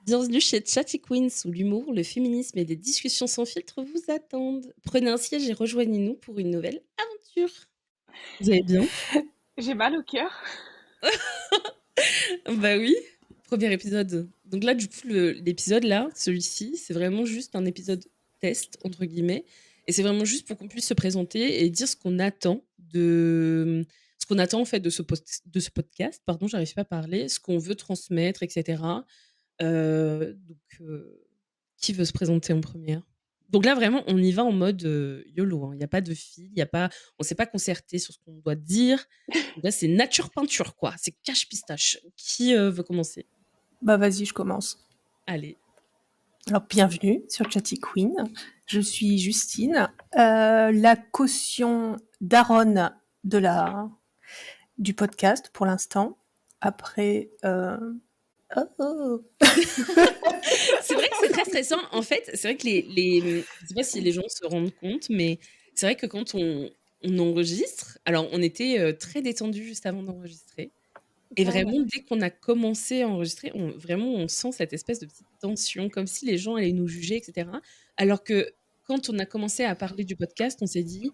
Bienvenue chez Chatty Queens où l'humour, le féminisme et des discussions sans filtre vous attendent. Prenez un siège et rejoignez-nous pour une nouvelle aventure. Vous allez bien? J'ai mal au cœur. Bah oui, premier épisode. Donc là, du coup, l'épisode là, celui-ci, c'est vraiment juste un épisode test, entre guillemets. Et c'est vraiment juste pour qu'on puisse se présenter et dire ce qu'on attend ce qu'on attend en fait de ce podcast. Pardon, j'arrive pas à parler. Ce qu'on veut transmettre, etc. Qui veut se présenter en première? Donc là, vraiment, on y va en mode YOLO, hein. Il n'y a pas de fil, il y a pas, on s'est pas concerté sur ce qu'on doit dire. Donc là, c'est nature peinture, quoi. C'est cache pistache. Qui veut commencer? Bah vas-y, je commence. Allez. Alors bienvenue sur Chatty Queen. Je suis Justine, la caution d'Aaron du podcast pour l'instant. Après, oh. C'est vrai que c'est très stressant. En fait, c'est vrai que je sais pas si les gens se rendent compte, mais c'est vrai que quand on enregistre, alors on était très détendus juste avant d'enregistrer. Et vraiment, dès qu'on a commencé à enregistrer, vraiment, on sent cette espèce de petite tension, comme si les gens allaient nous juger, etc. Alors que quand on a commencé à parler du podcast, on s'est dit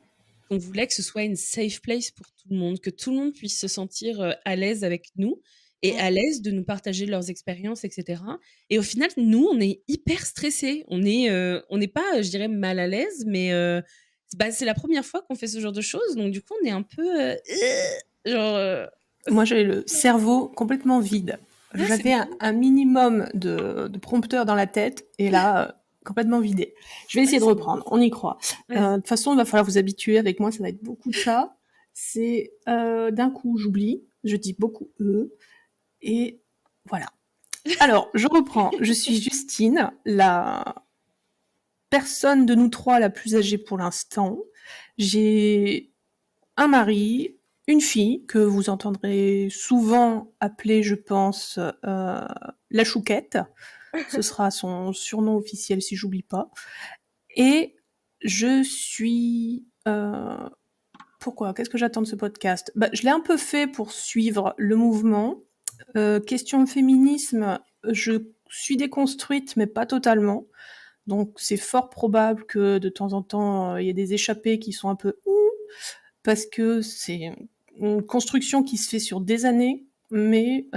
qu'on voulait que ce soit une safe place pour tout le monde, que tout le monde puisse se sentir à l'aise avec nous et à l'aise de nous partager leurs expériences, etc. Et au final, nous, on est hyper stressés. On n'est pas, je dirais, mal à l'aise, mais c'est la première fois qu'on fait ce genre de choses. Donc, du coup, on est un peu genre. Moi, j'ai le cerveau complètement vide. Ah, J'avais un minimum de prompteurs dans la tête et là, complètement vidé. Je vais essayer de reprendre, on y croit. De toute façon, il va falloir vous habituer. Avec moi, ça va être beaucoup de ça. C'est d'un coup, j'oublie, je dis beaucoup et voilà. Alors, je reprends. Je suis Justine, la personne de nous trois la plus âgée pour l'instant. J'ai un mari, une fille que vous entendrez souvent appeler, je pense, la Chouquette. Ce sera son surnom officiel si j'oublie pas. Et je suis... pourquoi? Qu'est-ce que j'attends de ce podcast? Je l'ai un peu fait pour suivre le mouvement. Question féminisme, je suis déconstruite, mais pas totalement. Donc c'est fort probable que de temps en temps, il y ait des échappées qui sont un peu parce que c'est une construction qui se fait sur des années, mais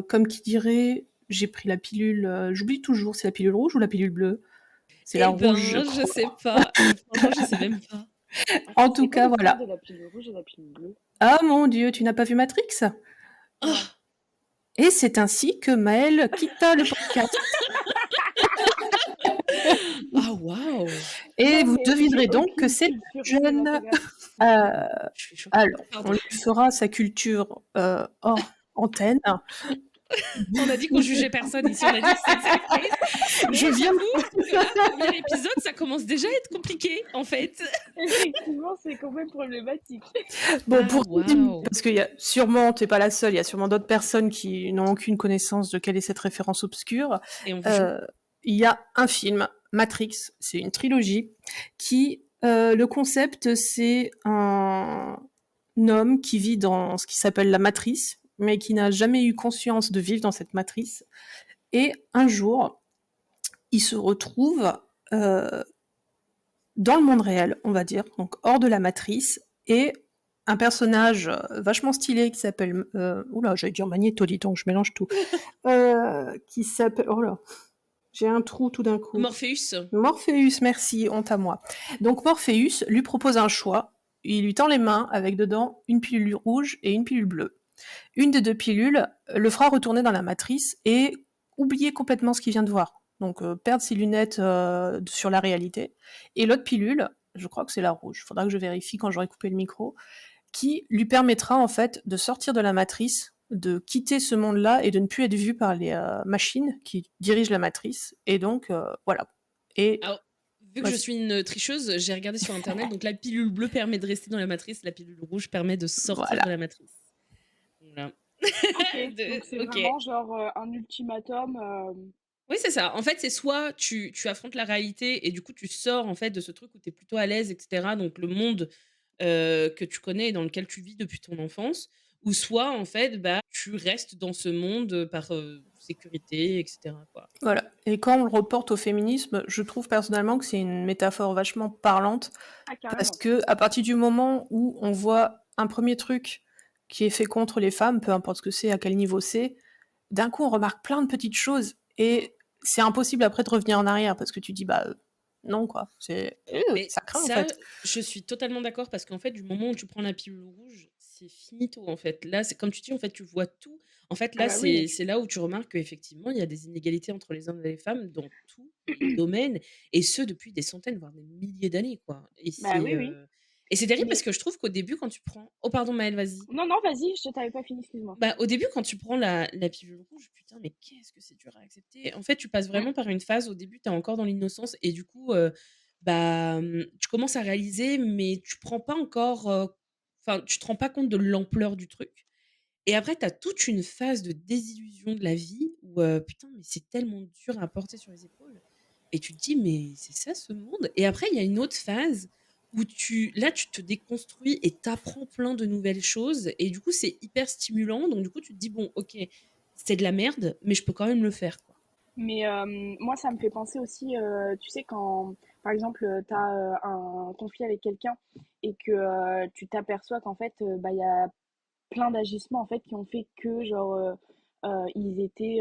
comme qui dirait, j'ai pris la pilule, j'oublie toujours, c'est la pilule rouge ou la pilule bleue? C'est la rouge, je Je crois. sais pas. Franchement, je sais même pas. En tout cas, C'est quoi voilà. de la pilule rouge et la pilule bleue? Ah mon Dieu, tu n'as pas vu Matrix? Oh, Et c'est ainsi que Maëlle quitta le podcast. ah waouh! Et Non, vous mais devinerez j'ai donc que aucune c'est culture jeune. cinématographique. Je suis choquée. Alors, Pardon. on lui fera sa culture hors antenne. On a dit qu'on jugeait personne ici, on a dit que c'était safe place. Mais Je viens j'avoue que là, premier épisode, ça commence déjà à être compliqué, en fait. Effectivement, c'est quand même problématique. Bon, Ah pour waouh! parce qu'il y a sûrement, t'es pas la seule, il y a sûrement d'autres personnes qui n'ont aucune connaissance de quelle est cette référence obscure. Et on vous joue. Il y a un film, Matrix, c'est une trilogie, qui, le concept, c'est un homme qui vit dans ce qui s'appelle la matrice, mais qui n'a jamais eu conscience de vivre dans cette matrice. Et un jour, il se retrouve dans le monde réel, on va dire, donc hors de la matrice, et un personnage vachement stylé qui s'appelle... oula, j'allais dire Magneto, dis donc, je mélange tout. Qui s'appelle... Oh là, j'ai un trou tout d'un coup. Morpheus. Morpheus, merci, honte à moi. Donc Morpheus lui propose un choix. Il lui tend les mains avec dedans une pilule rouge et une pilule bleue. Une des deux pilules le fera retourner dans la matrice et oublier complètement ce qu'il vient de voir. Donc perdre ses lunettes sur la réalité. Et l'autre pilule, je crois que c'est la rouge, faudra que je vérifie quand j'aurai coupé le micro, qui lui permettra en fait de sortir de la matrice, de quitter ce monde-là et de ne plus être vu par les machines qui dirigent la matrice. Et donc voilà. Et Alors, vu que je suis une tricheuse, j'ai regardé sur internet. Donc, la pilule bleue permet de rester dans la matrice, la pilule rouge permet de sortir voilà. de la matrice. Voilà. Donc c'est Ok. vraiment genre un ultimatum. Oui, c'est ça. En fait, c'est soit tu affrontes la réalité et du coup, tu sors en fait de ce truc où tu es plutôt à l'aise, etc. Donc, le monde que tu connais et dans lequel tu vis depuis ton enfance, ou soit en fait, bah, tu restes dans ce monde par sécurité, etc., quoi. Voilà. Et quand on le reporte au féminisme, je trouve personnellement que c'est une métaphore vachement parlante Ah, parce carrément. que à partir du moment où on voit un premier truc qui est fait contre les femmes, peu importe ce que c'est, à quel niveau c'est, d'un coup on remarque plein de petites choses et c'est impossible après de revenir en arrière parce que tu dis bah non quoi, Mais ça craint en ça, fait. je suis totalement d'accord parce qu'en fait, du moment où tu prends la pilule rouge, c'est finito, en fait. Là, c'est comme tu dis, en fait, tu vois tout. En fait, Ah là, bah oui. c'est là où tu remarques qu'effectivement, il y a des inégalités entre les hommes et les femmes dans tous les domaines, et ce, depuis des centaines, voire des milliers d'années, quoi. Bah oui, oui. Et c'est terrible parce Mais que je trouve qu'au début, quand tu prends... Oh, pardon, Maëlle, vas-y. non, non, vas-y, je t'avais pas fini, excuse-moi. Bah, au début, quand tu prends la pilule rouge, putain, mais qu'est-ce que c'est dur à accepter. En fait, tu passes Mm. vraiment par une phase, au début, tu es encore dans l'innocence, et du coup, bah, tu commences à réaliser, mais tu prends pas encore, enfin, tu te rends pas compte de l'ampleur du truc. Et après, tu as toute une phase de désillusion de la vie où, putain, mais c'est tellement dur à porter sur les épaules. Et tu te dis, mais c'est ça ce monde? Et après, il y a une autre phase où là, tu te déconstruis et t'apprends plein de nouvelles choses. Et du coup, c'est hyper stimulant. Donc, du coup, tu te dis, bon, ok, c'est de la merde, mais je peux quand même le faire, quoi. Mais moi, ça me fait penser aussi, tu sais, quand, par exemple, tu as un conflit avec quelqu'un et que tu t'aperçois qu'en fait, bah, il y a plein d'agissements en fait qui ont fait que genre ils étaient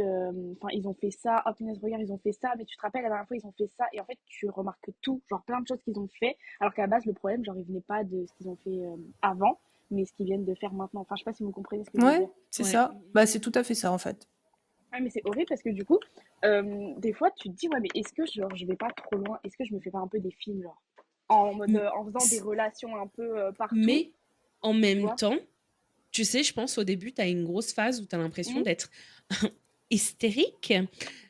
enfin ils ont fait ça, oh punaise regarde ils ont fait ça, mais tu te rappelles la dernière fois ils ont fait ça, et en fait tu remarques tout, genre plein de choses qu'ils ont fait alors qu'à la base le problème genre il venait pas de ce qu'ils ont fait avant, mais ce qu'ils viennent de faire maintenant. Enfin je sais pas si vous comprenez ce que je veux Ouais, dire. c'est Ouais. ça. Bah c'est tout à fait ça en fait. Ah mais c'est horrible parce que du coup des fois tu te dis ouais mais est-ce que genre je vais pas trop loin, est-ce que je me fais pas un peu des films genre en mode M- en faisant des relations un peu partout, Mais en tu même vois. temps, tu sais, je pense au début, tu as une grosse phase où tu as l'impression Mhm. d'être hystérique,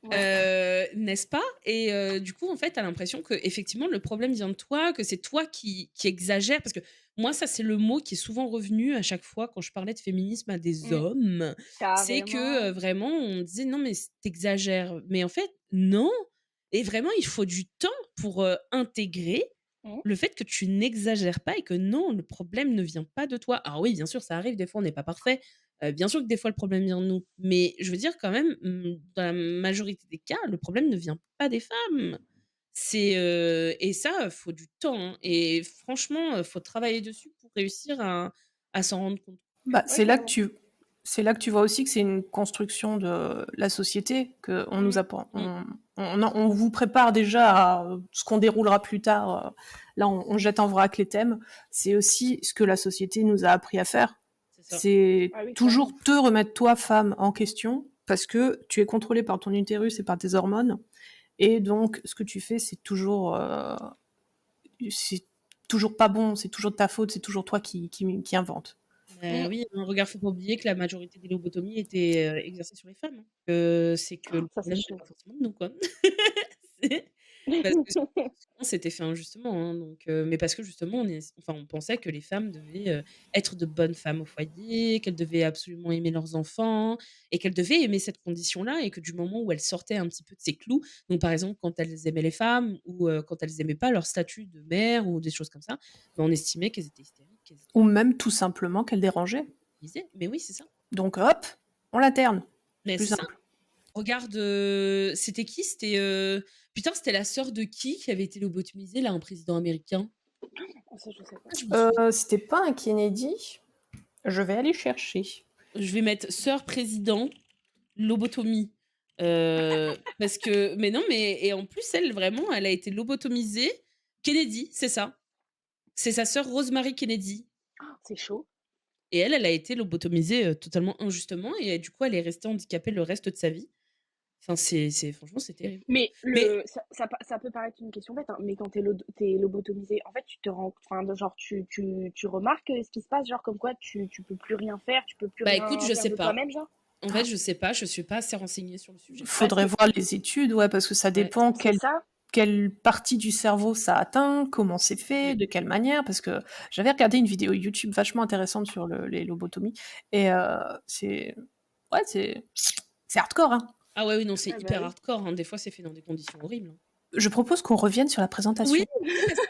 Ouais. n'est-ce pas? Et du coup, en fait, tu as l'impression que effectivement le problème vient de toi, que c'est toi qui exagères. Parce que moi, ça, c'est le mot qui est souvent revenu à chaque fois quand je parlais de féminisme à des Mm. hommes. C'est que Carrément. vraiment, on disait non, mais t'exagères. Mais en fait, non. Et vraiment, il faut du temps pour intégrer Mm. le fait que tu n'exagères pas et que non, le problème ne vient pas de toi. Alors oui, bien sûr, ça arrive, des fois, on n'est pas parfait. Bien sûr que des fois, le problème vient de nous. Mais je veux dire, quand même, dans la majorité des cas, le problème ne vient pas des femmes. Et ça, faut du temps, hein. Et franchement, faut travailler dessus pour réussir à s'en rendre compte. Bah Ouais, carrément. c'est là que tu vois aussi que c'est une construction de la société, que on nous Mm. apprend, Mm, on vous prépare déjà à ce qu'on déroulera plus tard. Là, on jette en vrac les thèmes. C'est aussi ce que la société nous a appris à faire. c'est ça. C'est Ah oui, toujours carrément. te remettre toi, femme, en question, parce que tu es contrôlée par ton utérus et par tes hormones. Et donc, ce que tu fais, c'est toujours pas bon, c'est toujours de ta faute, c'est toujours toi qui invente. Mm. Oui, regarde, faut pas oublier que la majorité des lobotomies étaient exercées sur les femmes, hein. C'est que le Ça, c'est problème n'est chaud. pas forcément de nous, quoi. C'est- Parce que souvent, c'était fait injustement, hein, donc, mais parce que justement, on pensait que les femmes devaient être de bonnes femmes au foyer, qu'elles devaient absolument aimer leurs enfants, et qu'elles devaient aimer cette condition-là, et que du moment où elles sortaient un petit peu de ces clous, donc par exemple quand elles aimaient les femmes, ou quand elles aimaient pas leur statut de mère ou des choses comme ça, ben, on estimait qu'elles étaient hystériques, qu'elles étaient Ou même tout simplement qu'elle dérangeait. alcoolisées. Mais oui, c'est ça. Donc hop, on l'interne. C'est Mais plus c'est ça. simple. Regarde, c'était qui? Putain, c'était la sœur de qui avait été lobotomisée, là, un président américain? Ah, ça, je sais pas. Ah, je me souviens. C'était pas un Kennedy. Je vais aller chercher. Je vais mettre sœur président lobotomie. Parce que, mais non, mais et en plus, elle vraiment, elle a été lobotomisée. Kennedy, c'est ça. C'est sa sœur Rosemary Kennedy. C'est chaud. Et elle a été lobotomisée totalement injustement, et du coup, elle est restée handicapée le reste de sa vie. Enfin, franchement, c'est terrible. Mais Mais ça peut paraître une question bête, hein, mais quand t'es lobotomisé, en fait, tu te rends, enfin, genre, tu remarques ce qui se passe, genre, comme quoi tu peux plus rien faire, tu peux plus bah écoute, rien je faire sais de pas. toi-même, genre. En fait, je sais pas, je suis pas assez renseignée sur le sujet. Parce Faudrait que voir les études, ouais, parce que ça Ouais. dépend c'est ça. quelle partie du cerveau ça atteint, comment c'est fait, Mm. de quelle manière, parce que j'avais regardé une vidéo YouTube vachement intéressante sur les lobotomies, et ouais, c'est hardcore, hein. Ah ouais, oui, non, c'est Ah bah hyper oui. hardcore, hein. Des fois, c'est fait dans des conditions horribles, hein. Je propose qu'on revienne sur la présentation. Oui,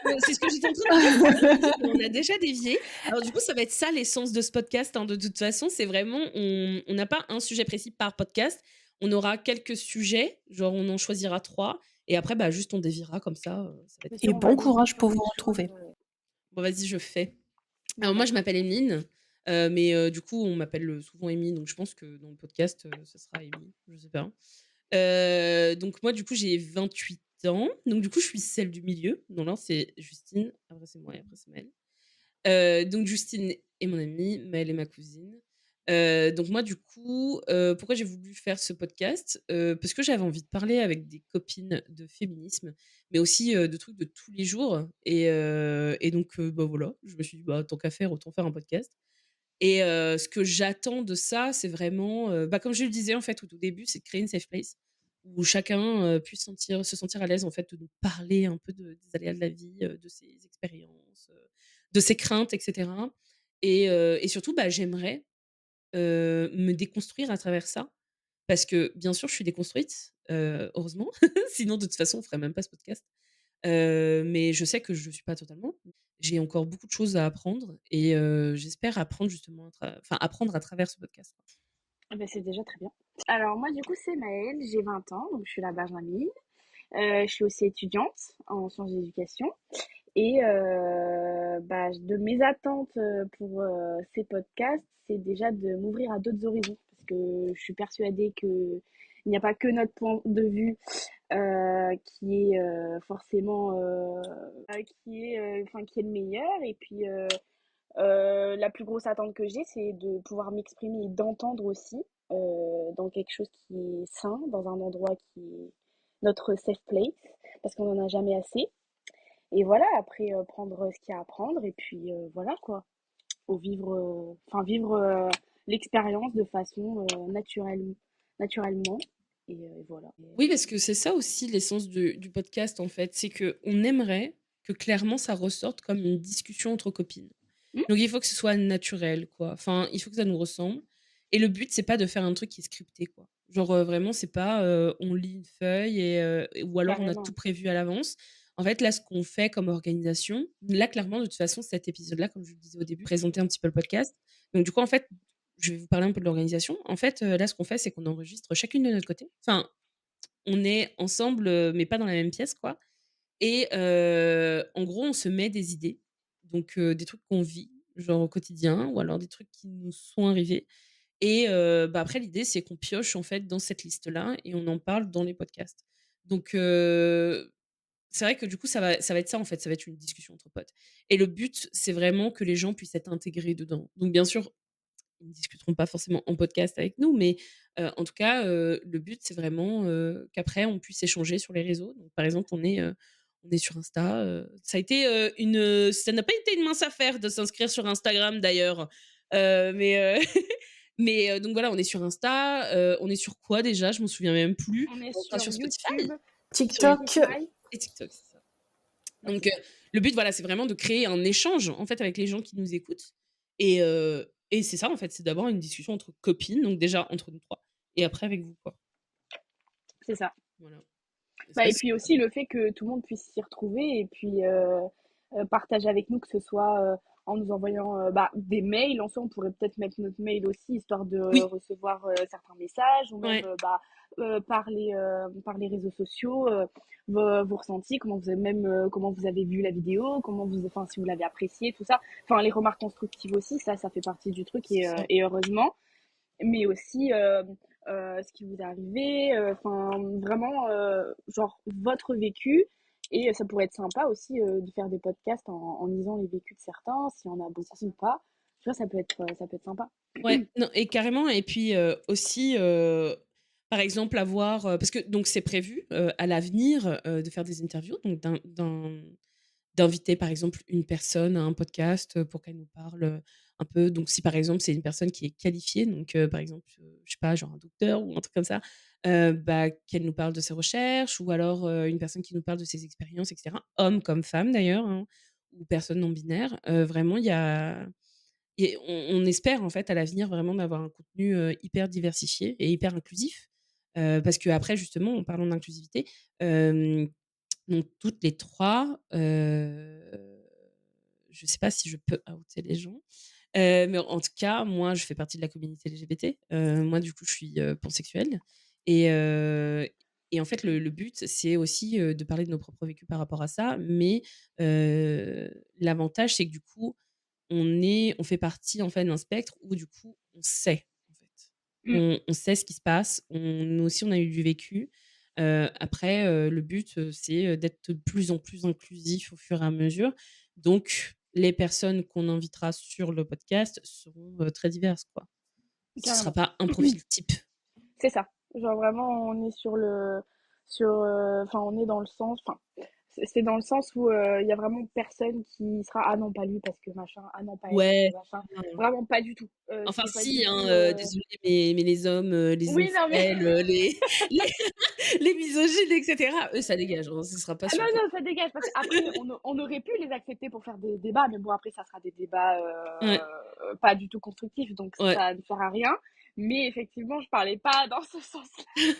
parce que c'est ce que j'étais en train de dire. C'est marrant parce qu'on a déjà dévié. Alors du coup, ça va être ça l'essence de ce podcast, hein. De toute façon, c'est vraiment, on n'a pas un sujet précis par podcast. on aura quelques sujets, genre on en choisira 3 et après, bah, juste on déviera comme ça va être Bien Et sûr, cool. on va bon courage dévier pour sur des vous choses. retrouver. Bon, vas-y, je fais. Bon, Alors bah, moi, je trop m'appelle bien. Emeline, mais du coup, on m'appelle, souvent Emy, donc je pense que dans le podcast, ça sera Emy, je sais pas. Donc moi, du coup, j'ai 28 ans, donc du coup, je suis celle du milieu. Donc là, c'est Justine, après c'est moi et après c'est Maëlle. Donc Justine est mon amie, Maëlle est ma cousine. Donc moi, du coup, pourquoi j'ai voulu faire ce podcast? Parce que j'avais envie de parler avec des copines de féminisme, mais aussi, de trucs de tous les jours et donc bah, voilà, je me suis dit: «Bah, tant qu'à faire, autant faire un podcast» et ce que j'attends de ça, c'est vraiment, bah, comme je le disais, en fait, au tout début, c'est de créer une safe place où chacun, puisse se sentir à l'aise, en fait, de nous parler un peu des aléas de la vie, de ses expériences, de ses craintes et cetera et surtout, bah, j'aimerais, me déconstruire à travers ça. Parce que, bien sûr, je suis déconstruite, heureusement. Sinon, de toute façon, on ferait même pas ce podcast. Mais je sais que je le suis pas totalement. J'ai encore beaucoup de choses à apprendre et j'espère apprendre justement apprendre à travers ce podcast. Ah bah, c'est déjà très bien. Alors moi, du coup, c'est Maëlle, j'ai 20 ans, donc je suis la Benjamine. Je suis aussi étudiante en sciences d'éducation. Et bah, de mes attentes pour ces podcasts, c'est déjà de m'ouvrir à d'autres horizons. Parce que je suis persuadée qu'il n'y a pas que notre point de vue qui est forcément qui est le meilleur. Et puis la plus grosse attente que j'ai, c'est de pouvoir m'exprimer et d'entendre aussi dans quelque chose qui est sain, dans un endroit qui est notre safe place, parce qu'on n'en a jamais assez. Et voilà, après prendre ce qu'il y a à prendre, et puis voilà quoi. Faut vivre, vivre l'expérience de façon naturellement. Et voilà. Oui, parce que c'est ça aussi l'essence du podcast, en fait. C'est qu'on aimerait que clairement ça ressorte comme une discussion entre copines. Hmm. Donc il faut que ce soit naturel, quoi. Enfin, il faut que ça nous ressemble. Et le but, c'est pas de faire un truc qui est scripté, quoi. Genre vraiment, c'est pas on lit une feuille ou alors on a tout Carrément. prévu à l'avance. En fait, là, ce qu'on fait comme organisation, là, clairement, de toute façon, cet épisode-là, comme je le disais au début, présenter un petit peu le podcast. Donc, du coup, en fait, je vais vous parler un peu de l'organisation. En fait, là, ce qu'on fait, c'est qu'on enregistre chacune de notre côté. Enfin, on est ensemble, mais pas dans la même pièce, quoi. Et en gros, on se met des idées, donc des trucs qu'on vit, genre au quotidien, ou alors des trucs qui nous sont arrivés. Et bah, après, l'idée, c'est qu'on pioche en fait dans cette liste-là et on en parle dans les podcasts. Donc c'est vrai que du coup, ça va être ça en fait, ça va être une discussion entre potes. Et le but, c'est vraiment que les gens puissent être intégrés dedans. Donc bien sûr, ils ne discuteront pas forcément en podcast avec nous, mais en tout cas, le but, c'est vraiment qu'après, on puisse échanger sur les réseaux. Donc, par exemple, on est sur Insta. Ça n'a pas été une mince affaire de s'inscrire sur Instagram d'ailleurs. Mais donc voilà, on est sur Insta. On est sur quoi déjà? Je m'en souviens même plus. On est On sera sur sur YouTube, Spotify sur TikTok, Spotify. et TikTok, c'est ça. Ouais, Donc, c'est ça. le but, voilà, c'est vraiment de créer un échange, en fait, avec les gens qui nous écoutent et c'est ça, en fait, c'est d'avoir une discussion entre copines, donc déjà entre nous 3 et après avec vous, quoi. C'est ça. Voilà. Et c'est Bah, vrai et que puis aussi le fait que tout le monde puisse s'y retrouver et puis partager avec nous, que ce soit en nous envoyant bah, des mails. En soi, on pourrait peut-être mettre notre mail aussi, histoire de oui, recevoir certains messages, ou même ouais, par les réseaux sociaux, vos ressentis, comment vous avez vu la vidéo, enfin, si vous l'avez apprécié, tout ça. Enfin, les remarques constructives aussi, ça fait partie du truc c'est ça. et heureusement, mais aussi ce qui vous est arrivé, enfin vraiment genre votre vécu. Et ça pourrait être sympa aussi de faire des podcasts en lisant les vécus de certains, s'il y en a C'est beaucoup ça. ou pas. Tu vois, ça peut être sympa. Ouais, non et carrément et puis, aussi, par exemple avoir, parce que donc c'est prévu, à l'avenir, de faire des interviews, donc d'inviter, par exemple, une personne à un podcast, pour qu'elle nous parle, un peu donc si, par exemple, c'est une personne qui est qualifiée, donc par exemple, je sais pas, genre un docteur ou un truc comme ça, bah, qu'elle nous parle de ses recherches ou alors, une personne qui nous parle de ses expériences et cetera, homme comme femme d'ailleurs, hein, ou personne non binaire. Vraiment, il y a et on espère, en fait, à l'avenir, vraiment d'avoir un contenu, hyper diversifié et hyper inclusif. Parce qu'après, justement, en parlant d'inclusivité, donc toutes les 3, je sais pas si je peux outer les gens, mais en tout cas, moi, je fais partie de la communauté LGBT. Moi, du coup, je suis, pansexuelle Et, et en fait, le but, c'est aussi de parler de nos propres vécus par rapport à ça. Mais l'avantage, c'est que du coup, on fait partie en fait d'un spectre où du coup, on sait en fait. Mmh. On sait ce qui se passe. Nous aussi, on a eu du vécu. Après, le but, c'est d'être de plus en plus inclusif au fur et à mesure. Donc, les personnes qu'on invitera sur le podcast seront très diverses, quoi. Ce sera Carrément. pas un profil type. C'est ça. Genre vraiment, on est enfin, on est dans le sens, enfin, c'est dans le sens où il y a vraiment personne qui sera ah non pas lui parce que machin, ah non pas elle parce que Ouais. machin. Vraiment pas du tout. Enfin C'est pas du si, hein, tout. désolée, mais les hommes, les Oui non mais incels, les les misogynes et cetera, eux, ça dégage, hein, ce sera pas ah non sur le non ça dégage parce qu'après on aurait pu les accepter pour faire des débats, mais bon après ça sera des débats ouais, pas du tout constructifs, donc ouais. ça ne sert à rien. Mais effectivement, je parlais pas dans ce sens-là.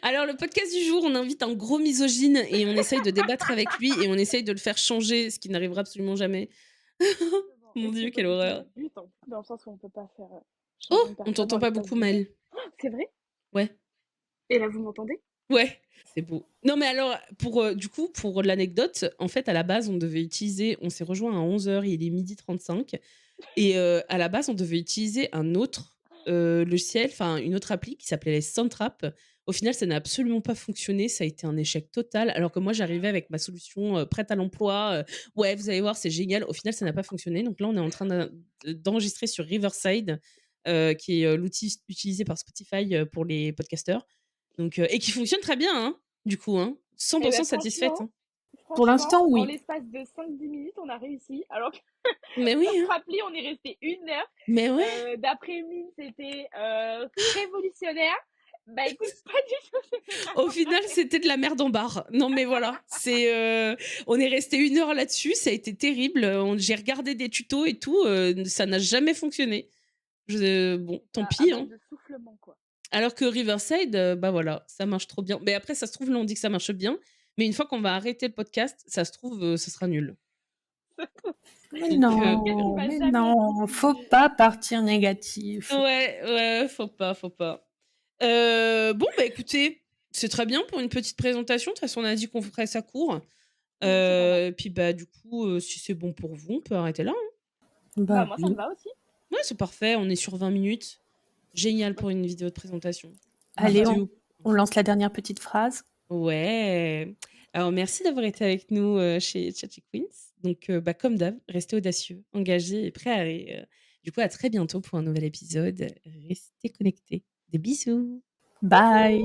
Alors le podcast du jour, on invite un gros misogyne et on essaye de débattre avec lui et on essaye de le faire changer, ce qui n'arrivera absolument jamais. Exactement. Mon Et ce qui Dieu, est pas quelle du tout horreur. notre but, hein, dans le sens où on peut pas faire changer Oh! une On personne en t'entend pas l'espace beaucoup, d'une heure. Maëlle. C'est vrai? Ouais, Et là, vous m'entendez? ouais, c'est beau. Non mais alors pour, du coup, pour l'anecdote, en fait, à la base, on s'est rejoints à 11h, il est 12h35. Et à la base, on devait utiliser un autre, logiciel, enfin une autre appli qui s'appelait les Soundtrap. Au final, ça n'a absolument pas fonctionné, ça a été un échec total, alors que moi j'arrivais avec ma solution, prête à l'emploi, «Ouais, vous allez voir, c'est génial». Au final, ça n'a pas fonctionné, donc là, on est en train d'enregistrer sur Riverside, qui est, l'outil utilisé par Spotify, pour les podcasteurs, donc et qui fonctionne très bien, hein, du coup, hein. Eh 100 ben satisfaite, hein. Pour franchement, l'instant, en oui. l'espace de 5-10 minutes, on a réussi. Alors que Mais oui, notre hein, appli, on est resté 1 heure. mais ouais. D'après Mine, c'était révolutionnaire. Bah écoute, pas du tout, c'était Au vraiment pas final, c'était de la merde en barre. Non, mais voilà, on est resté 1 heure là-dessus, ça a été terrible. J'ai regardé des tutos et tout, ça n'a jamais fonctionné. Bon, tant à pis, base hein. de soufflement, quoi. Alors que Riverside, bah voilà, ça marche trop bien. Mais après, ça se trouve, là, on dit que ça marche bien, mais une fois qu'on va arrêter le podcast, ça se trouve, ça sera nul. Mais Donc, Le podcast, il non, va mais jamais être non, faut diffusé. pas partir négatif. ouais, ouais, faut pas, faut pas. Bon, bah écoutez, c'est très bien pour une petite présentation. De toute façon, on a dit qu'on ferait ça court. C'est pas mal. Puis bah, du coup, si c'est bon pour vous, on peut arrêter là, hein. Bah Bah moi, ça me oui. va aussi. Ouais, c'est parfait, on est sur 20 minutes. Génial pour Ok. une vidéo de présentation. Allez, Vidéo. on lance la dernière petite phrase. Ouais. Alors merci d'avoir été avec nous, chez Tchatchi Queens. Donc, bah, comme d'hab, restez audacieux, engagés et prêts à rire. Du coup, à très bientôt pour un nouvel épisode. Restez connectés. Des bisous. Bye.